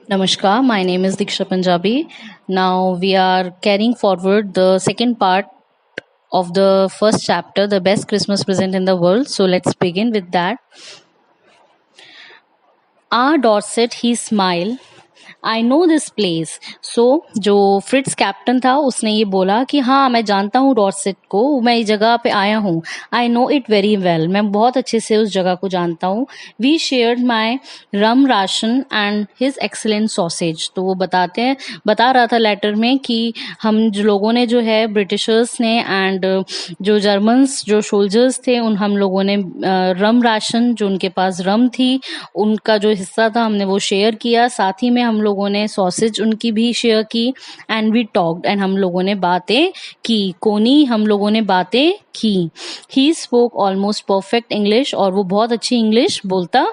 Namaskar, my name is Diksha Punjabi. Now we are carrying forward the second part of the first chapter, The Best Christmas Present in the World. So let's begin with that. Dorset, he smiled. I know this place. So जो Fritz captain था उसने ये बोला कि हाँ मैं जानता हूँ डॉर्सेट को, मैं इस जगह पे आया हूँ। I know it very well, मैं बहुत अच्छे से उस जगह को जानता हूँ। We shared my rum ration and his excellent sausage. तो वो बता रहा था लेटर में कि हम जो लोगों ने जो है ब्रिटिशर्स ने एंड जो जर्मन्स जो सोल्जर्स थे उन हम लोगों ने रम राशन जो उनके पास रम थी उनका जो हिस्सा था हमने वो शेयर किया, साथ ही में हम लोगों ने सॉसेज उनकी भी शेयर की। एंड वी टॉक्ड, एंड हम लोगों ने बातें की। कोनी हम लोगों ने बातें की। He spoke almost perfect English, और वो बहुत अच्छी इंग्लिश बोलता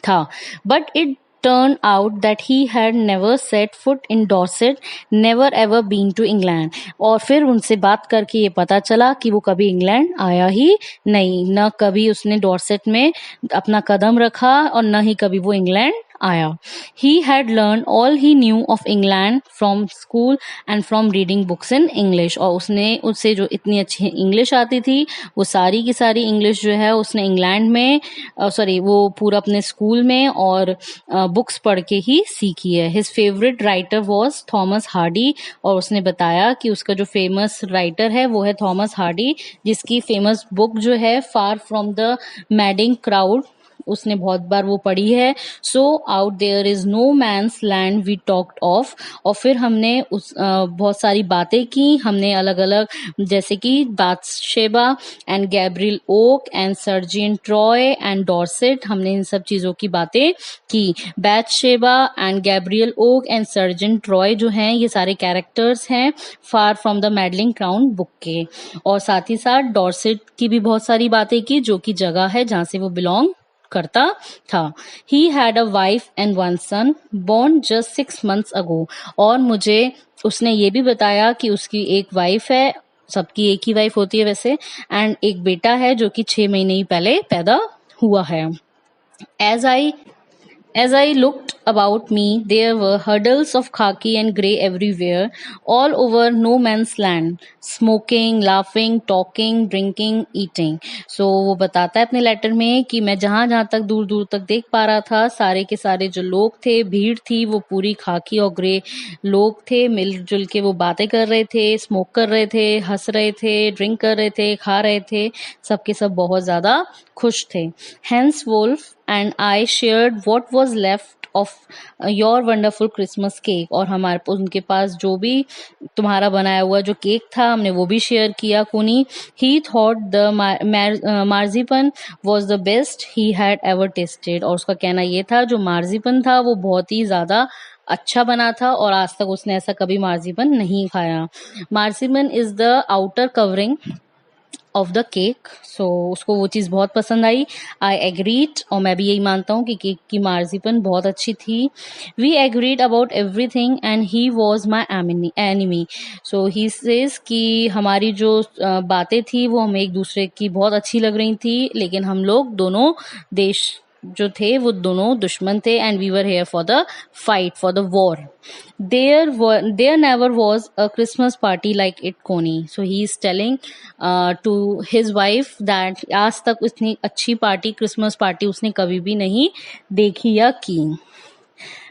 था। But it turned out that he had never set foot in Dorset, never ever been to England। और फिर उनसे बात करके ये पता चला कि वो कभी इंग्लैंड आया ही नहीं, न कभी उसने डॉर्सेट में अपना कदम रखा और न ही कभी वो इंग्लैंड आया। He had learned all he knew of England from school and from reading books in English। और उससे जो इतनी अच्छी इंग्लिश आती थी वो सारी की सारी इंग्लिश जो है उसने इंग्लैंड में वो पूरा अपने स्कूल में और बुक्स पढ़ के ही सीखी है। His favourite writer was Thomas Hardy, और उसने बताया कि उसका जो फेमस राइटर है वो है थॉमस हार्डी, जिसकी फेमस बुक जो है far from the madding crowd उसने बहुत बार वो पढ़ी है। So out there is no man's land we talked of. और फिर हमने बहुत सारी बातें की, हमने अलग अलग जैसे कि Bathsheba and Gabriel Oak and sergeant Troy and Dorset, हमने इन सब चीजों की बातें की। Bathsheba and Gabriel Oak and sergeant Troy जो हैं ये सारे कैरेक्टर्स हैं far from the madding crowd book के। और साथ ही साथ डॉर्सेट की भी बहुत सारी बातें की जो कि जगह है जहाँ से वो बिलोंग करता था। He had a wife and one son born just 6 months ago। और मुझे उसने ये भी बताया कि उसकी एक वाइफ है, सबकी एक ही वाइफ होती है वैसे, एंड एक बेटा है जो कि 6 महीने ही पहले पैदा हुआ है। As I looked about me, there were huddles of khaki and grey everywhere, all over no man's land, smoking, laughing, talking, drinking, eating। So वो बताता है अपने लेटर में कि मैं जहाँ जहाँ तक दूर दूर तक देख पा रहा था, सारे के सारे जो लोग थे, भीड़ थी, वो पूरी खाकी और ग्रे लोग थे, मिलजुल के वो बातें कर रहे थे, स्मोक कर रहे थे, हंस रहे थे, ड्रिंक कर रहे थे, खा रहे थे, सबके सब बहुत ज्यादा खुश थे। Hence Wolf and I shared what was left of your wonderful Christmas cake। और हमारे उनके पास जो भी तुम्हारा बनाया हुआ जो केक था हमने वो भी शेयर किया। कोनी he thought the marzipan was the best he had ever tasted। और उसका कहना ये था जो मार्जिपन था वो बहुत ही ज्यादा अच्छा बना था और आज तक उसने ऐसा कभी मार्जिपन नहीं खाया। Marzipan is the outer covering of the cake. So उसको वो चीज़ बहुत पसंद आई। आई एग्रीड, और मैं भी यही मानता हूँ कि केक की मार्जिपन बहुत अच्छी थी। We agreed about everything and he was my enemy. So he says कि हमारी जो बातें थी वो हमें एक दूसरे की बहुत अच्छी लग रही थी, लेकिन हम लोग दोनों देश जो थे वो दोनों दुश्मन थे। And we were here for the fight for the war. There never was a Christmas party like it, Coney। So he is telling to his wife that आज तक इतनी अच्छी पार्टी क्रिसमस पार्टी उसने कभी भी नहीं देखी या की।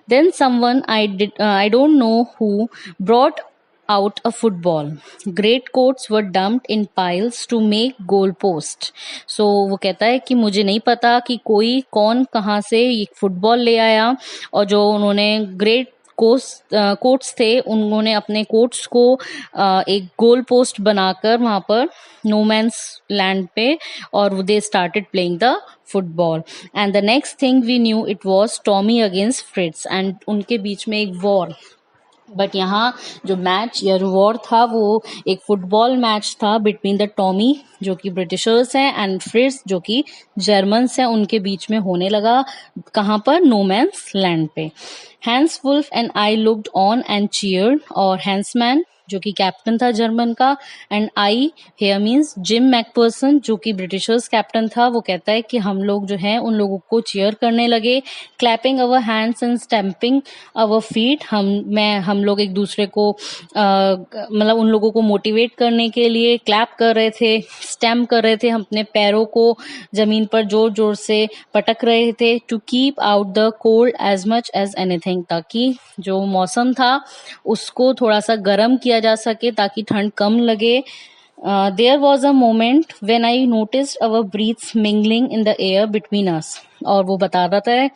Then someone I don't know who brought out a football। Great coats were dumped in piles to make goal post। So वो कहता है कि मुझे नहीं पता कि कौन कहाँ से ये फुटबॉल ले आया, और जो उन्होंने ग्रेट कोट्स थे उन्होंने अपने कोट्स को एक गोल पोस्ट बनाकर वहां पर नो मैंस लैंड पे, और they started playing the football. And the next thing we knew it was Tommy against Fritz, and उनके बीच में एक वॉर। बट यहाँ जो मैच या वॉर था वो एक फुटबॉल मैच था बिटवीन द टॉमी जो कि ब्रिटिशर्स हैं एंड फ्रिट्स जो कि जर्मन्स हैं, उनके बीच में होने लगा। कहाँ पर? नो मैन्स लैंड पे। Hans Wolf and I looked on and cheered, और हैंसमैन जो कि कैप्टन था जर्मन का, and I here means Jim McPherson जो कि ब्रिटिशर्स कैप्टन था, वो कहता है कि हम लोग जो है उन लोगों को चीयर करने लगे। Clapping our hands and stamping our feet, हम लोग एक दूसरे को मतलब उन लोगों को मोटिवेट करने के लिए क्लैप कर रहे थे, स्टैम्प कर रहे थे, हम अपने पैरों को जमीन पर जोर जोर से पटक रहे थे। To keep out the cold as much as anything, ताकि जो मौसम था उसको थोड़ा सा गर्म किया जा सके, ताकि ठंड कम लगे। There was a moment when I noticed our breaths mingling in the air between us. और वो बता रहा था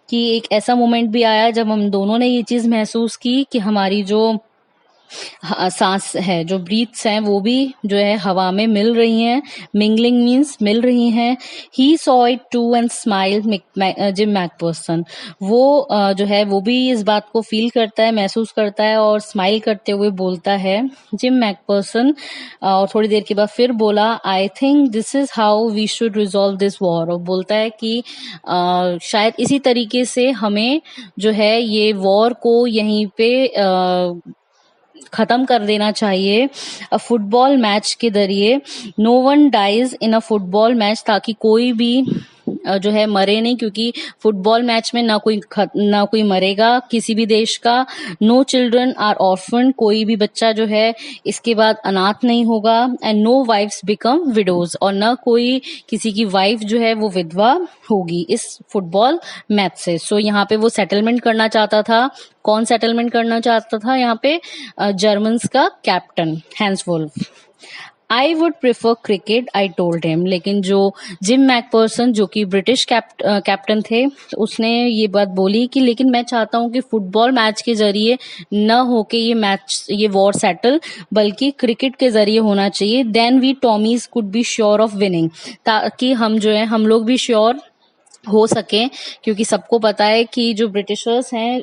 कि एक ऐसा मोमेंट भी आया जब हम दोनों ने ये चीज महसूस की कि हमारी जो सांस है, जो ब्रीथ्स हैं, वो भी जो है हवा में मिल रही हैं। मिंगलिंग मीन्स मिल रही हैं। He saw it too and smile, Jim McPherson, वो जो है वो भी इस बात को फील करता है, महसूस करता है और स्माइल करते हुए बोलता है जिम मैकपर्सन। और थोड़ी देर के बाद फिर बोला, I think this is how we should resolve this war. और बोलता है कि शायद इसी तरीके से हमें जो है ये वॉर को यहीं पे खत्म कर देना चाहिए, फुटबॉल मैच के जरिए। No one dies in a football match, ताकि कोई भी जो है मरे नहीं, क्योंकि फुटबॉल मैच में ना कोई मरेगा किसी भी देश का। नो चिल्ड्रन आर ऑर्फन, कोई भी बच्चा जो है इसके बाद अनाथ नहीं होगा। And no wives become widows, और ना कोई किसी की वाइफ जो है वो विधवा होगी इस फुटबॉल मैच से। सो यहाँ पे वो सेटलमेंट करना चाहता था। कौन सेटलमेंट करना चाहता था यहाँ पे? जर्मन्स का captain Hans Wolf. I would prefer cricket, I told him. लेकिन जो जिम मैकपर्सन जो कि ब्रिटिश कैप्टन थे, उसने ये बात बोली कि लेकिन मैं चाहता हूँ कि फुटबॉल मैच के जरिए न होके ये वॉर सेटल, बल्कि क्रिकेट के जरिए होना चाहिए। Then we Tommies could be sure of winning, ताकि हम लोग भी श्योर हो सके, क्योंकि सबको पता है कि जो ब्रिटिशर्स हैं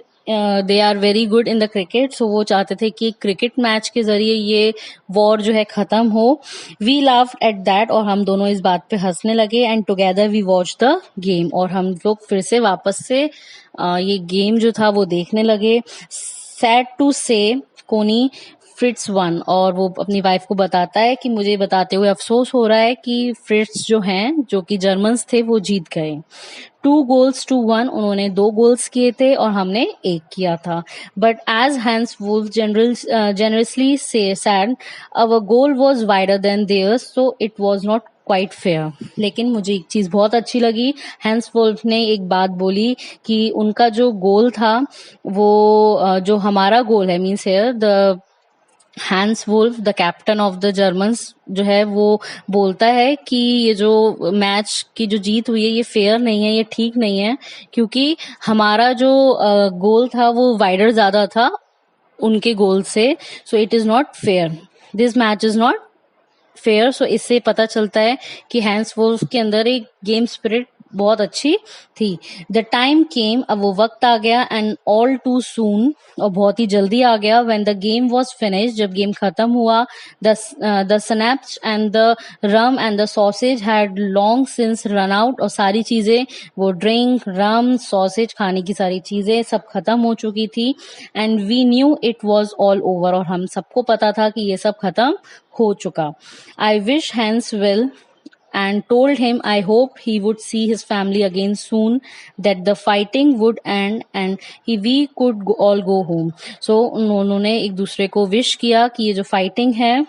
they are very good in the cricket. So वो चाहते थे कि क्रिकेट मैच के जरिए ये वॉर जो है खत्म हो। वी लाफ एट दैट, और हम दोनों इस बात पे हंसने लगे। And together we watch the game, और हम लोग फिर से वापस से ये गेम जो था वो देखने लगे। सैड टू से कोनी फ्रिट्स वन, और वो अपनी वाइफ को बताता है कि मुझे बताते हुए अफसोस हो रहा है कि फ्रिट्स जो हैं, जो कि जर्मन्स थे, वो जीत गए। 2-1, उन्होंने 2 गोल्स किए थे और हमने 1 किया था। But as Hans Wolf generously said, our goal was wider than theirs, so it was not quite fair. लेकिन मुझे एक चीज बहुत अच्छी लगी, हैंस वुल्फ ने एक बात बोली कि उनका जो गोल था वो जो हमारा गोल है, means here the Hans Wolf the captain of the Germans जो है वो बोलता है कि ये जो मैच की जो जीत हुई है ये फेयर नहीं है, ये ठीक नहीं है, क्योंकि हमारा जो गोल था वो वाइडर ज्यादा था उनके गोल से। So it is not fair, this match is not fair. So इससे पता चलता है कि हैंस वुल्फ के अंदर एक गेम स्पिरिट बहुत अच्छी थी। द टाइम केम, अब वो वक्त आ गया, एंड ऑल टू सून, और बहुत ही जल्दी आ गया। When the game was finish, जब गेम खत्म हुआ, the snaps and the rum and the sausage had long since run out, और सारी चीजें, वो ड्रिंक, रम, सॉसेज, खाने की सारी चीजें सब खत्म हो चुकी थी। And we knew it was all over, और हम सबको पता था कि ये सब खत्म हो चुका। I wish Hans well and told him I hope he would see his family again soon, that the fighting would end and we could all go home. So उन्होंने एक दूसरे को विश किया कि ये जो फाइटिंग है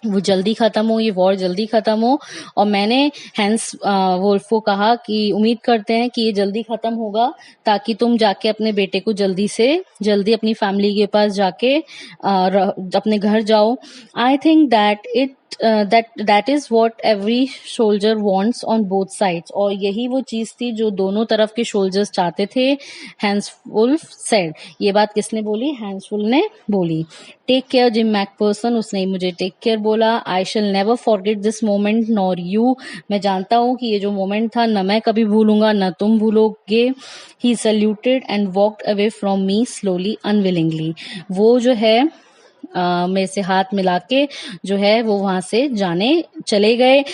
वो जल्दी खत्म हो, ये वॉर जल्दी खत्म हो। और मैंने हैंस वुल्फ को कहा कि उम्मीद करते हैं कि ये जल्दी खत्म होगा, ताकि तुम जाके अपने बेटे को जल्दी से जल्दी अपनी फैमिली के पास जाके अपने घर जाओ। I think that is what every soldier wants on both sides, और यही वो चीज थी जो दोनों तरफ के सोल्जर्स चाहते थे। हैंस वुल्फ said, ये बात किसने बोली? हैंस वुल्फ ने बोली। टेक केयर जिम मैकपर्सन, उसने मुझे टेक केयर बोला। I shall never forget this moment nor you, मैं जानता हूँ कि ये जो मोमेंट था न मैं कभी भूलूंगा न तुम भूलोगे। He saluted and walked away from me slowly unwillingly, वो जो है मेरे से हाथ मिला के जो है वो वहां से जाने चले गए।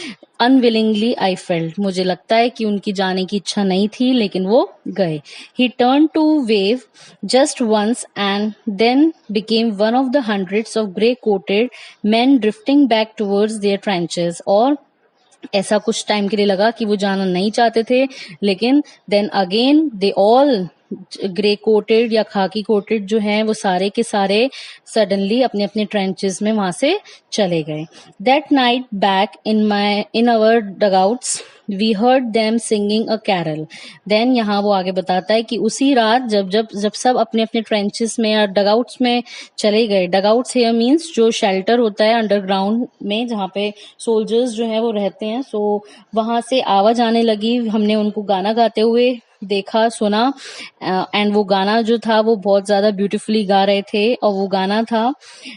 अनविलिंगली आई फेल्ट, मुझे लगता है कि उनकी जाने की इच्छा नहीं थी लेकिन वो गए। He turn to wave just once and then became one of the hundreds of grey coated men drifting back towards their trenches। और ऐसा कुछ टाइम के लिए लगा कि वो जाना नहीं चाहते थे, लेकिन then again they all grey coated या खाकी कोटेड जो हैं वो सारे के सारे सडनली अपने अपने ट्रेंचेस में वहां से चले गए। That night back in our dugouts we heard them singing a carol. Then यहाँ वो आगे बताता है कि उसी रात जब जब जब सब अपने अपने ट्रेंचेस में या डगआउट्स में चले गए, डगआउट्स हियर मीन्स जो शेल्टर होता है अंडरग्राउंड में जहाँ पे सोल्जर्स जो है वो रहते हैं, सो वहां से आवाज आने लगी। हमने उनको गाना गाते हुए देखा, सुना, एंड वो गाना जो था वो बहुत ज्यादा ब्यूटीफुली गा रहे थे, और वो गाना था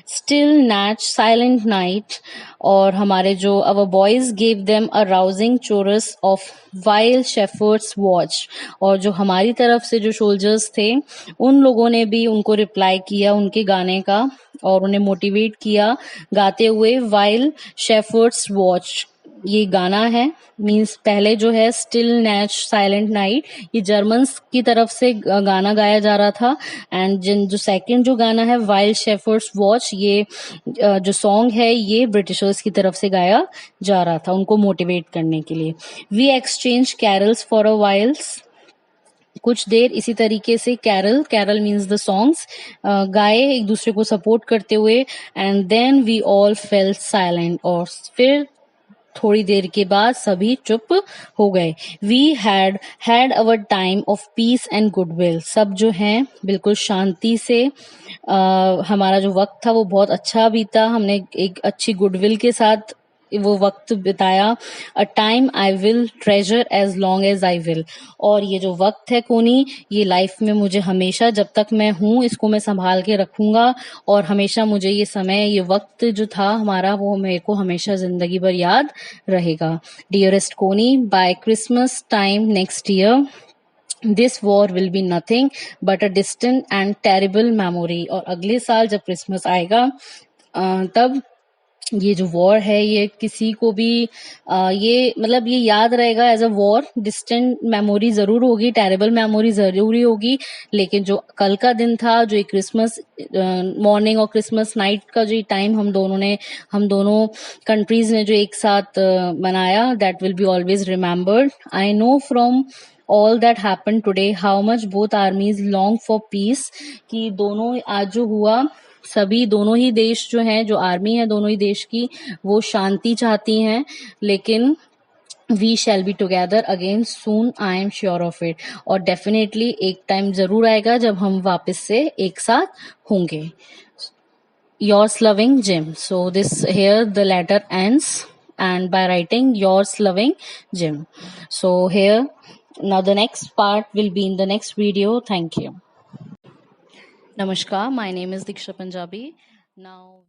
स्टिल नैच साइलेंट नाइट। और हमारे जो our boys give them a rousing chorus of wild shepherds watch. और जो हमारी तरफ से जो सोल्जर्स थे उन लोगों ने भी उनको रिप्लाई किया उनके गाने का और उन्हें मोटिवेट किया गाते हुए वाइल्ड शेफर्ड्स वॉच। ये गाना है, मींस पहले जो है स्टिल नैच साइलेंट नाइट ये जर्मन्स की तरफ से गाना गाया जा रहा था, एंड जो सेकंड जो गाना है वाइल्ड शेफर्ड्स वॉच, ये जो सॉन्ग है ये ब्रिटिशर्स की तरफ से गाया जा रहा था उनको मोटिवेट करने के लिए। We exchange carols for a whiles, कुछ देर इसी तरीके से carol, carol means the songs, गाए एक दूसरे को सपोर्ट करते हुए। And then we all felt silent, और फिर थोड़ी देर के बाद सभी चुप हो गए। We had our time of peace and goodwill, सब जो हैं बिल्कुल शांति से हमारा जो वक्त था वो बहुत अच्छा बीता, हमने एक अच्छी गुडविल के साथ वो वक्त बिताया। A time I will treasure as long as I will, और ये जो वक्त है कोनी ये लाइफ में मुझे हमेशा जब तक मैं हूँ इसको मैं संभाल के रखूंगा, और हमेशा मुझे ये समय ये वक्त जो था हमारा वो मेरे को हमेशा जिंदगी भर याद रहेगा। Dearest Connie, by Christmas time next year this war will be nothing but a distant and terrible memory. और अगले साल जब क्रिसमस आएगा तब ये जो वॉर है ये किसी को भी ये मतलब ये याद रहेगा as a war. Distant memory जरूर होगी, टेरेबल मेमोरी जरूरी होगी, लेकिन जो कल का दिन था, जो क्रिसमस मॉर्निंग और क्रिसमस नाइट का जो टाइम हम दोनों कंट्रीज ने जो एक साथ मनाया, that will be always remembered. I know from all that happened today how much both armies long for peace, कि दोनों आज जो हुआ सभी दोनों ही देश जो हैं, जो आर्मी है दोनों ही देश की वो शांति चाहती हैं, लेकिन we shall be together again soon, I am sure of it. और डेफिनेटली एक टाइम जरूर आएगा जब हम वापस से एक साथ होंगे। Yours loving Jim. So this here the letter ends and by writing yours loving Jim. So here now the next part will be in the next video. Thank you. Namaskar, my name is Diksha Punjabi. Now